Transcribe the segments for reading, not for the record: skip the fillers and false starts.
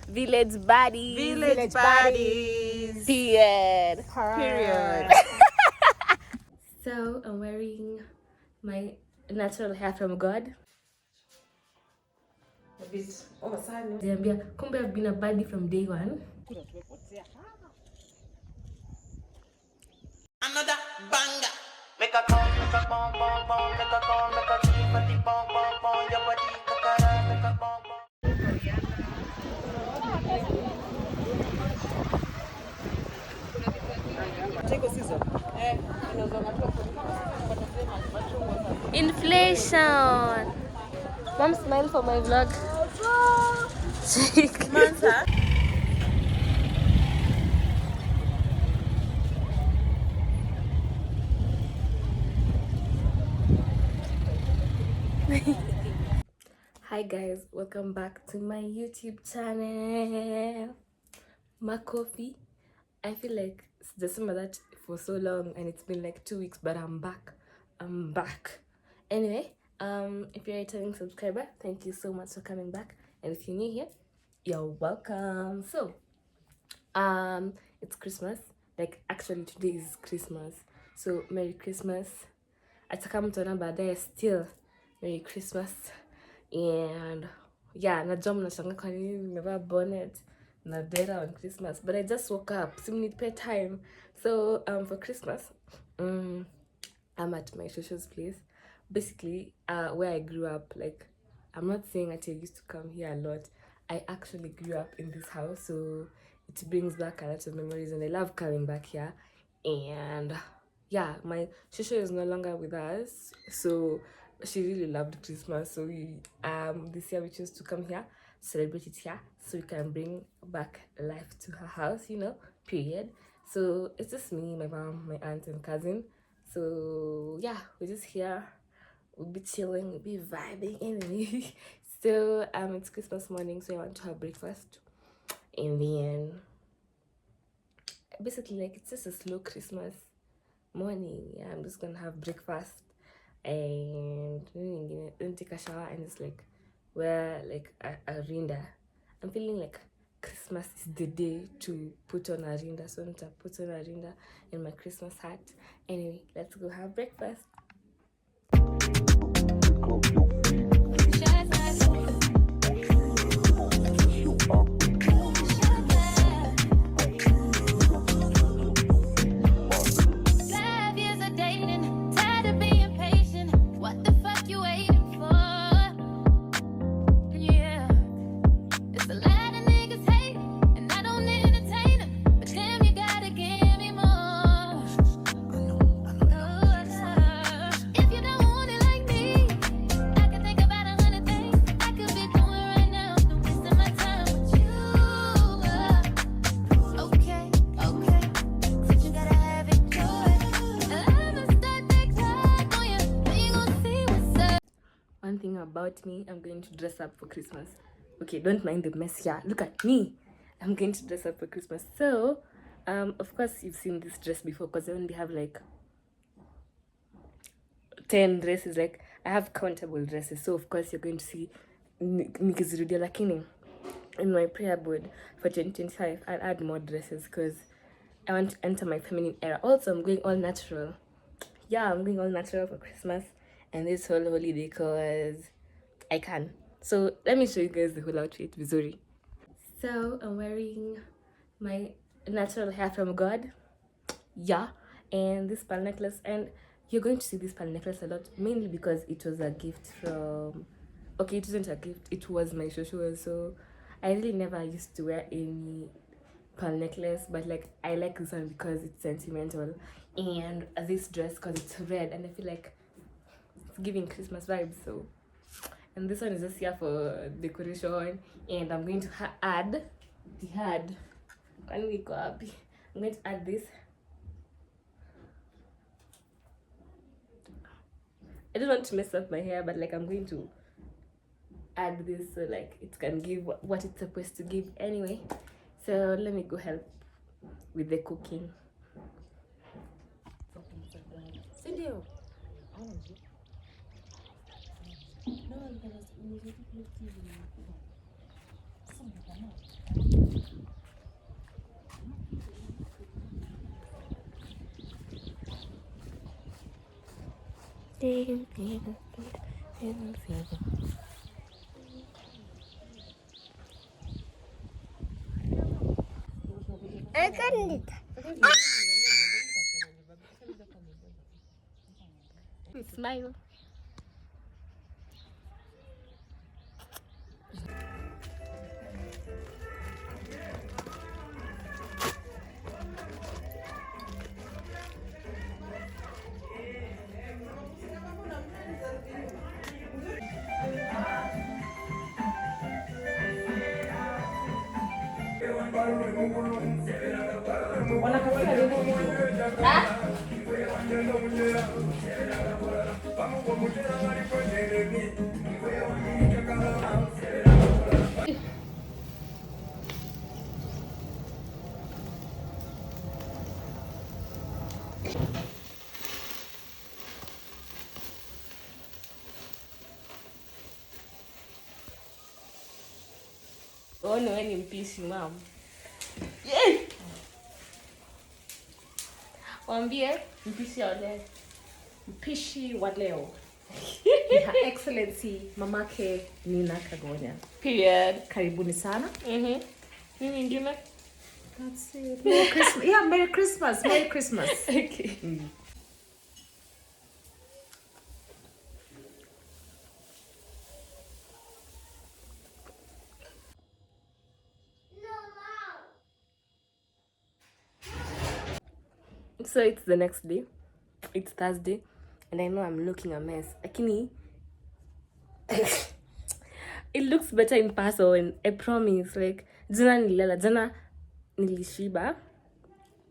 Village Baddies. Village Baddies. Period. Period. So I'm wearing my natural hair from God. A bit oversized. Kumbe I've been a baddie from day one. Another banger. Make a call, make a bong bong bong, make a call, make a keep a deep bong bong bong, your body kakara, make a bong bong. Inflation. Mom, smile for my vlog. Hi guys, welcome back to my YouTube channel. My coffee. I feel like it's the same as that for so long and it's been like 2 weeks, but I'm back. Anyway, if you're a returning subscriber, thank you so much for coming back, and if you're new here, you're welcome. So it's Christmas, like actually today is Christmas, so Merry Christmas. Ataka mtu anamba there still Merry Christmas. And yeah, najua mnashanga kwa nini nimevaa bonnet na dera on Christmas, but I just woke up, so need pay time. So for Christmas, I'm at my shosho's place, basically where I grew up. Like, I'm not saying that I used to come here a lot, I actually grew up in this house, so it brings back a lot of memories and I love coming back here. And yeah, my shosho is no longer with us, so she really loved Christmas, so we this year we chose to come here, celebrate it here, so we can bring back life to her house, you know, period. So it's just me, my mom, my aunt and cousin. So yeah, we're just here, we'll be chilling, we'll be vibing anyway. So it's Christmas morning, so I want to have breakfast, and then basically like it's just a slow Christmas morning. Yeah, I'm just gonna have breakfast and then take a shower and just like wear like a rinda. I'm feeling like Christmas is the day to put on a rinda, so I'm gonna put on a rinda and my Christmas hat. Anyway, let's go have breakfast. One thing about me, I'm going to dress up for Christmas. Okay, don't mind the mess here. Look at me. I'm going to dress up for Christmas. So, of course, you've seen this dress before because I only have like 10 dresses. Like, I have countable dresses. So, of course, you're going to see nikizirudia lakini in my prayer board for 2025, I'll add more dresses because I want to enter my feminine era. Also, I'm going all natural. Yeah, I'm going all natural for Christmas and this whole holiday because I can. So let me show you guys the whole outfit, vizuri. So I'm wearing my natural hair from God, yeah, and this pearl necklace, and you're going to see this pearl necklace a lot, mainly because it was a gift from, okay, it wasn't a gift, it was my shoshu. So I really never used to wear any pearl necklace, but like I like this one because it's sentimental, and this dress because it's red and I feel like it's giving Christmas vibes. So, and this one is just here for decoration, and I'm going to add the had. I'm going to add this. I don't want to mess up my hair, but like I'm going to add this so like it can give what it's supposed to give anyway. So let me go help with the cooking. Smile. Oh no, any mpishi mom. Yeah. Wambie mpishi wa leo. Mpishi wa leo. Her Excellency Mamake Nina Kagonya. Period. Karibuni sana. Nini ingine? That's it. Merry Christmas. Yeah, Merry Christmas. Merry Christmas. Okay. So it's the next day. It's Thursday, and I know I'm looking a mess. Lakini it looks better in person. I promise. Like jana nilishiba.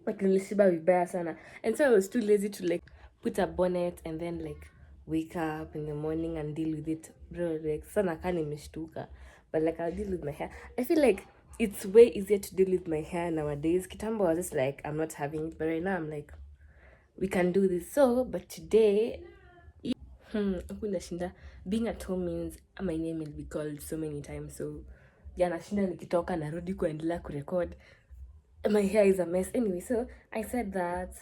Like nilishiba vibaya sana. And so I was too lazy to like put a bonnet and then like wake up in the morning and deal with it. Bro, like sana kani nimeshtuka. But like I'll deal with my hair. I feel like it's way easier to deal with my hair nowadays. Kitambo I was just like, I'm not having it. But right now I'm like, we can do this. So, but today, being at home means my name will be called so many times. So, yeah, nashinda nikitoka narudi kuendelea kurecord. My hair is a mess. Anyway, so I said that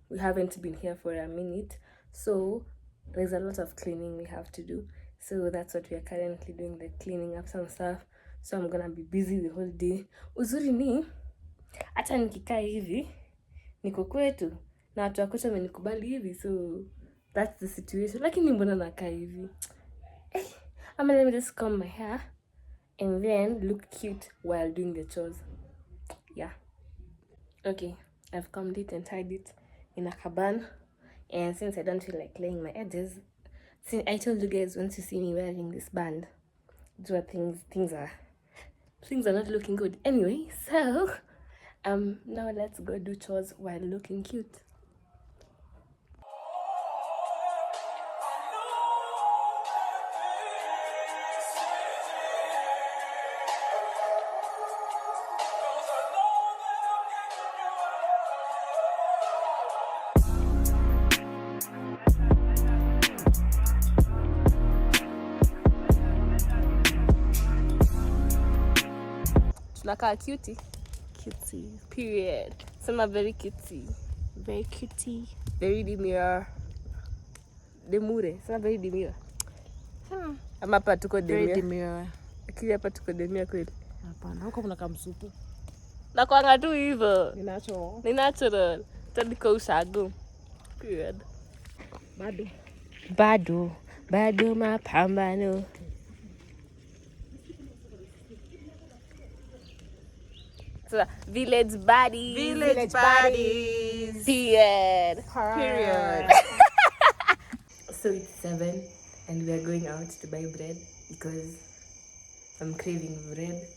we haven't been here for a minute. So, there's a lot of cleaning we have to do. So, that's what we are currently doing, like cleaning up some stuff. So, I'm gonna be busy the whole day. Uzuri ni, hata nikikaa hivi, niko kwetu na watu wa kwetu wamenikubali hivi, so that's the situation. Lakini mbona nakaa hivi? Let me just comb my hair and then look cute while doing the chores. Yeah. Okay, I've combed it and tied it in a cabana. And since I don't feel like laying my edges, since I told you guys once you see me wearing this band, things are not looking good. Anyway, so now let's go do chores while looking cute. Tunakaa cutie. Cutie. Period. Some are very cutie. Very cutie. Very demure. Demure. Some are very demure. Ama hapa tuko demure. Very demure. Akili hapa tuko demure kweli. Hapana, huko kuna kamsupu. Na kwanga tu hivyo. Ni natural. Tadiko ushago. Period. Bado mapambano. So, village baddies. Period. So it's 7 and we are going out to buy bread because I'm craving bread.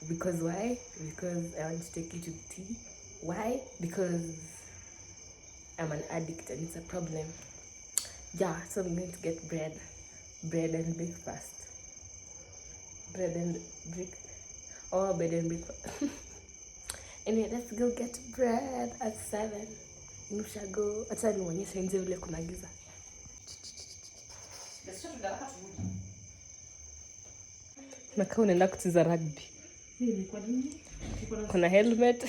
Because why? Because I want to take you to tea. Why? Because I'm an addict and it's a problem. Yeah, so I'm going to get bread and breakfast. Bread and breakfast. Anyway, let's go get bread at 7. Inushago. Acha nionyeshe nje vile kuna giza. nakaa unaenda kucheza rugby. Kuna helmet.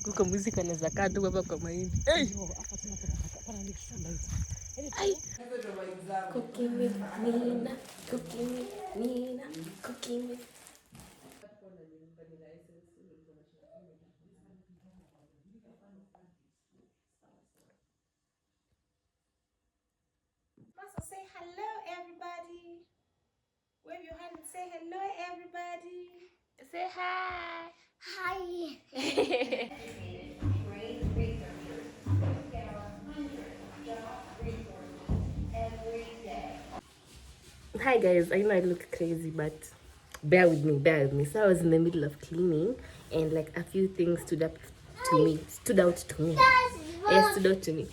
Kuka muziki anaweza kaa tu hapa kwa mahindi. Cooking with Nina, cooking with Nina, cooking with. Masa, say hello, everybody. Wave your hand and say hello, everybody. Say hi. Hi. Hi guys, I know I look crazy, but bear with me. So I was in the middle of cleaning, and like a few things stood out to me. Yes, stood out to me.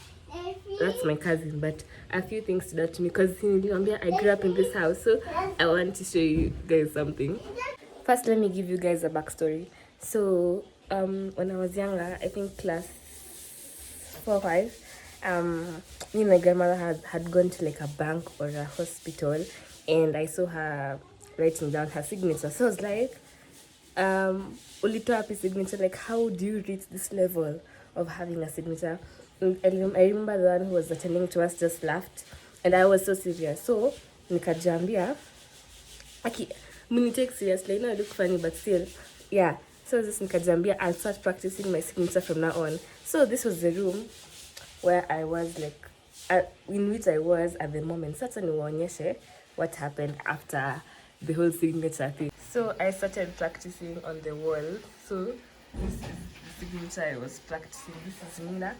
That's my cousin, but a few things stood out to me because I grew up in this house, so I want to show you guys something. First, let me give you guys a backstory. So, when I was younger, I think class 4 or 5, me and my grandmother had gone to like a bank or a hospital, and I saw her writing down her signature. So I was like, ulitoa happy signature, like how do you reach this level of having a signature? And I remember the one who was attending to us just laughed, and I was so serious. So nikajambia, okay, mini take seriously. I know I look funny, but still, yeah. So this nikajambia, I'll start practicing my signature from now on. So this was the room where I was like, in which I was at the moment. Sasa niwaonyeshe what happened after the whole signature thing. So I started practicing on the wall. So this is the signature I was practicing. This is Nina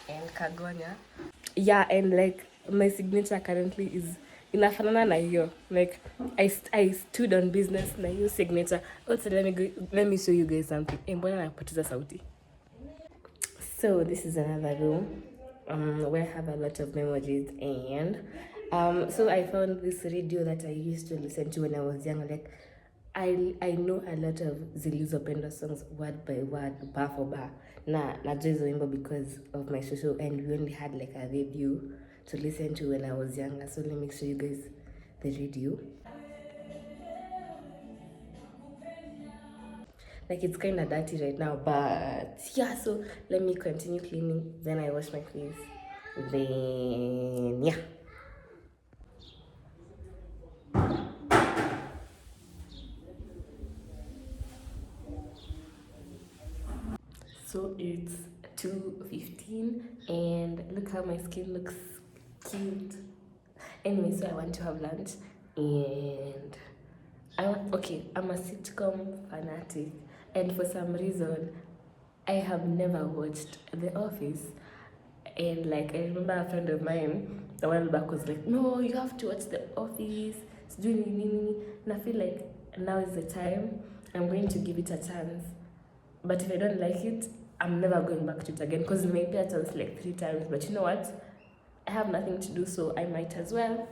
and Kagonya. Yeah, and like my signature currently is inafanana na hiyo. Like I stood on business na hiyo signature. Also let me show you guys something. Mbona napoteza sauti? So this is another room where I have a lot of memories, and so I found this radio that I used to listen to when I was young. Like I know a lot of zilizopendwa songs word by word, bar for bar. Najua hizo wimbo because of my social, and we only had like a radio to listen to when I was younger. So let me show you guys the radio. Like it's kind of dirty right now, but yeah, so let me continue cleaning, then I wash my face, then yeah. So it's 2:15, and look how my skin looks cute. Anyway, so I want to have lunch, and I'm a sitcom fanatic, and for some reason I have never watched The Office. And like I remember a friend of mine a while back was like, no, you have to watch The Office. It's doing nini. And I feel like now is the time. I'm going to give it a chance. But if I don't like it, I'm never going back to it again, because maybe I chance like 3 times. But you know what? I have nothing to do, so I might as well.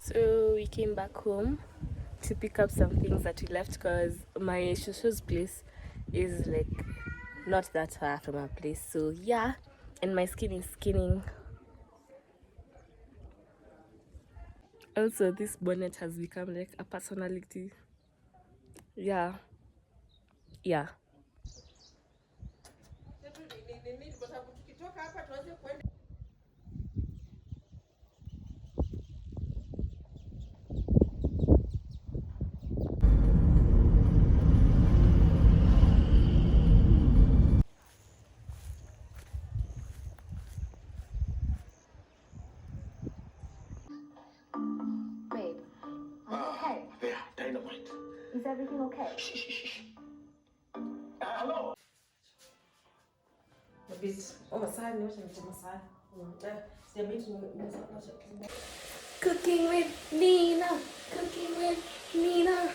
So we came back home to pick up some things that we left, because my shushu's place is like not that far from our place. So yeah, and my skin is skinning. Also, this bonnet has become like a personality. Yeah. Babe, are you okay? There, dynamite. Is everything okay? Hello. A bit. Oh, masai, no, masai. Cooking with Nina, cooking with Nina,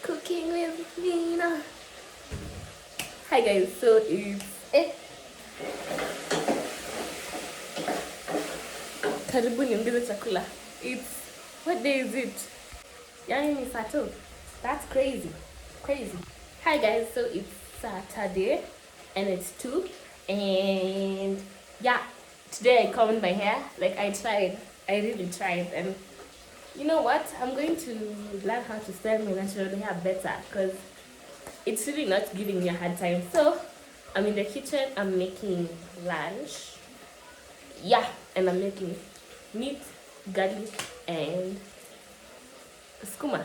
cooking with Nina. Hi guys, so it's karibuni mbize chakula. It's, what day is it? Yani ni Saturday. That's crazy. Crazy. Hi guys, so it's Saturday and it's 2 and yeah, today I combed my hair. Like I tried. I really tried, and you know what? I'm going to learn how to style my natural hair better because it's really not giving me a hard time. So I'm in the kitchen, I'm making lunch. Yeah, and I'm making meat, garlic, and skuma.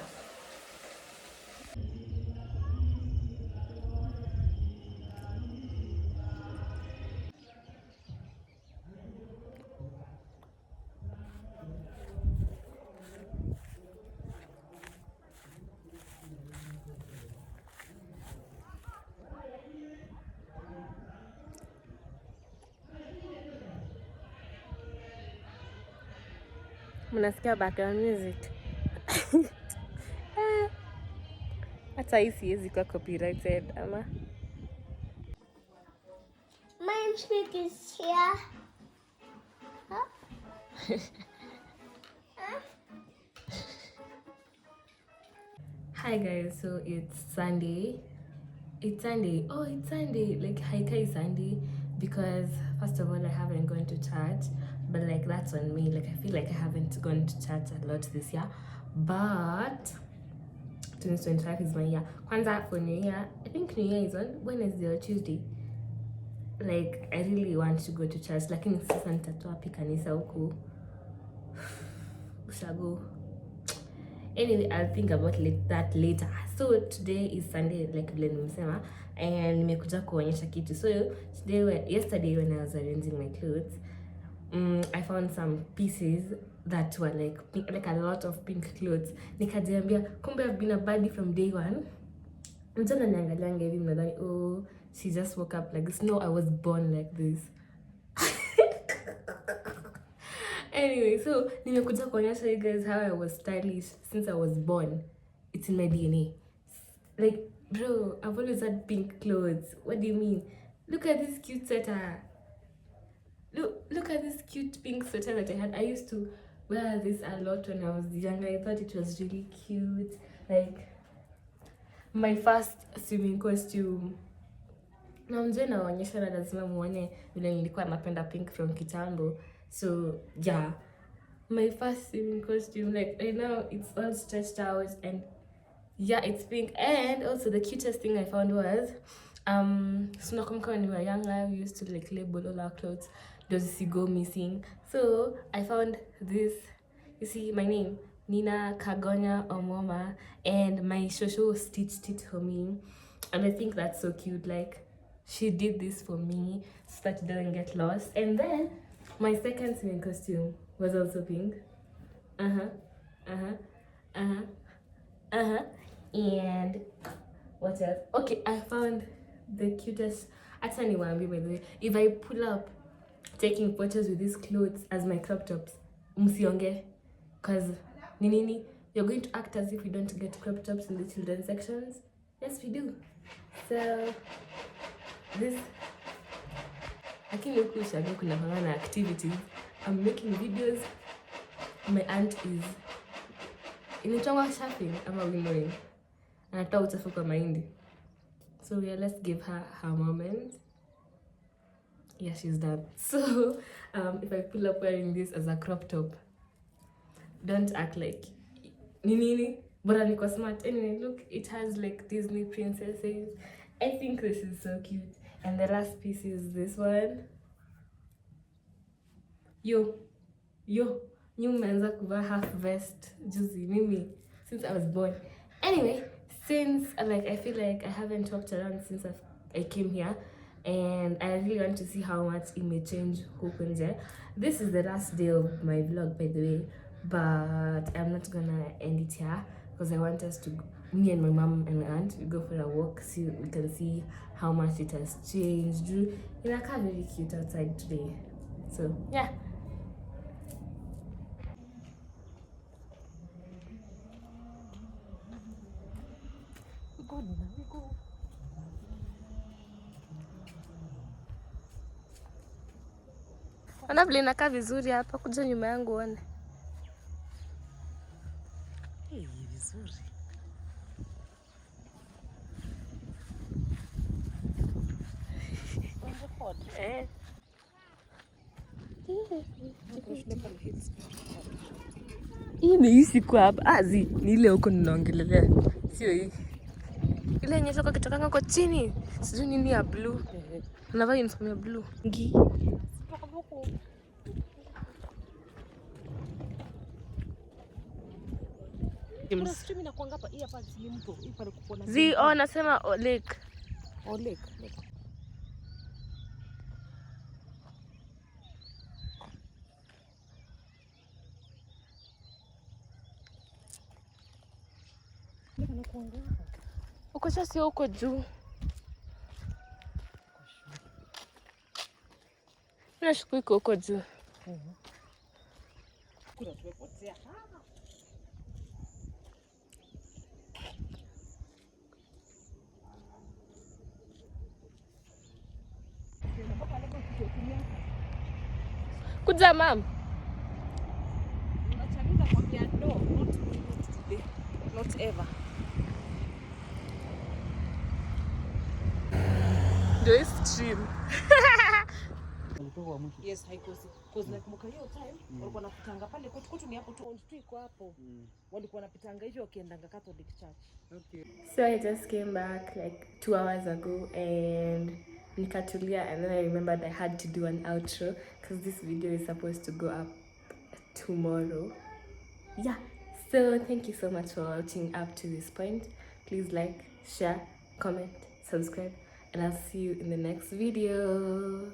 Mnasikia background music? Hata hii siwezi kuwa copyrighted ama. My trick is here. Hi guys, so it's Sunday. It's Sunday. Oh, it's Sunday. Like Haikai Sunday because first of all I haven't gone to church, but like that's on me. Like I feel like I haven't gone to church a lot this year, but 2025 is my year. Kwanza for New Year, I think New Year is on Wednesday or Tuesday. Like I really want to go to church, lakini sasa nitatoa pi kanisa huku. Ushago. Anyway, I'll think about that later. So today is Sunday, like vile nimesema, and nimekuja kuonyesha kitu. So yesterday when I was arranging my clothes, I found some pieces that were like pink, like a lot of pink clothes. Nikajiambia kumbe I've been a baddie from day one. Mtana niangalianga hivi mnadhani oh she just woke up like this. No, I was born like this. Anyway, so nimekuja kuonyesha you guys how I was stylish since I was born. It's in my DNA. Like, bro, I've always had pink clothes. What do you mean? Look at this cute sweater. Look at this cute pink sweater that I had. I used to wear this a lot when I was younger. I thought it was really cute. Like, my first swimming costume. Na mzee naonyesha na lazima muone vile nilikuwa napenda pink from kitambo. So yeah, my first swimming costume, like right now it's all stretched out and yeah, it's pink. And also the cutest thing I found was so when we were younger we used to like label all our clothes, does it go missing? So I found this, you see my name, Nina Kagonya Omoma, and my shosho stitched it for me, and I think that's so cute. Like she did this for me so that it doesn't get lost. And then my second swimming costume was also pink. And what else? Okay, I found the cutest. Hata niwaambie by the way, if I pull up taking photos with these clothes as my crop tops, msionge, cause nini, you're going to act as if we don't get crop tops in the children's sections. Yes, we do. So this, lakini huku ushago kuna na activities. I'm making videos. My aunt is initangwa shopping ama winnowing. Anatoa uchafu kwa mahindi. So yeah, let's give her her moment. Yeah, she's done. So if I pull up wearing this as a crop top, don't act like nini, but niko smart. Anyway, look, it has like Disney princesses. I think this is so cute. And the last piece is this one. Yo, mmeanza kuvaa half vest juzi mimi since I was born. Anyway, since like I feel like I haven't walked around since I came here, and I really want to see how much it may change huku nje. This is the last day of my vlog, by the way, but I'm not gonna end it here because I want us to, me and my mom and my aunt, we go for a walk, see we can see how much it has changed. Inakaa very cute outside today. So yeah. Ona vile inakaa vizuri hapa, kuja nyuma yangu uone. Vizuri. Eh. Hii ni hii siku hapa. Azi, ni ile huko ninaongelelea. Sio hii. Ile yenye toka kitokanga kwa chini. Sijui nini ya blue. Unavaa uniform ya blue. Ngi. Nasema lake. Lake. Uko sasa huko juu. Nashuku iko huko juu. Kuja mam. Not ever. Ndio hii stream. Yes, haikosi. Cause like muka hiyo time walikuwa napitanga pale kwetu ni hapo tu iko hapo. Walikuwa napitanga hivyo wakiendanga Catholic Church. Okay. So I just came back like 2 hours ago and nikatulia, and then I remembered I had to do an outro because this video is supposed to go up tomorrow. Yeah. So thank you so much for watching up to this point. Please like, share, comment, subscribe, and I'll see you in the next video.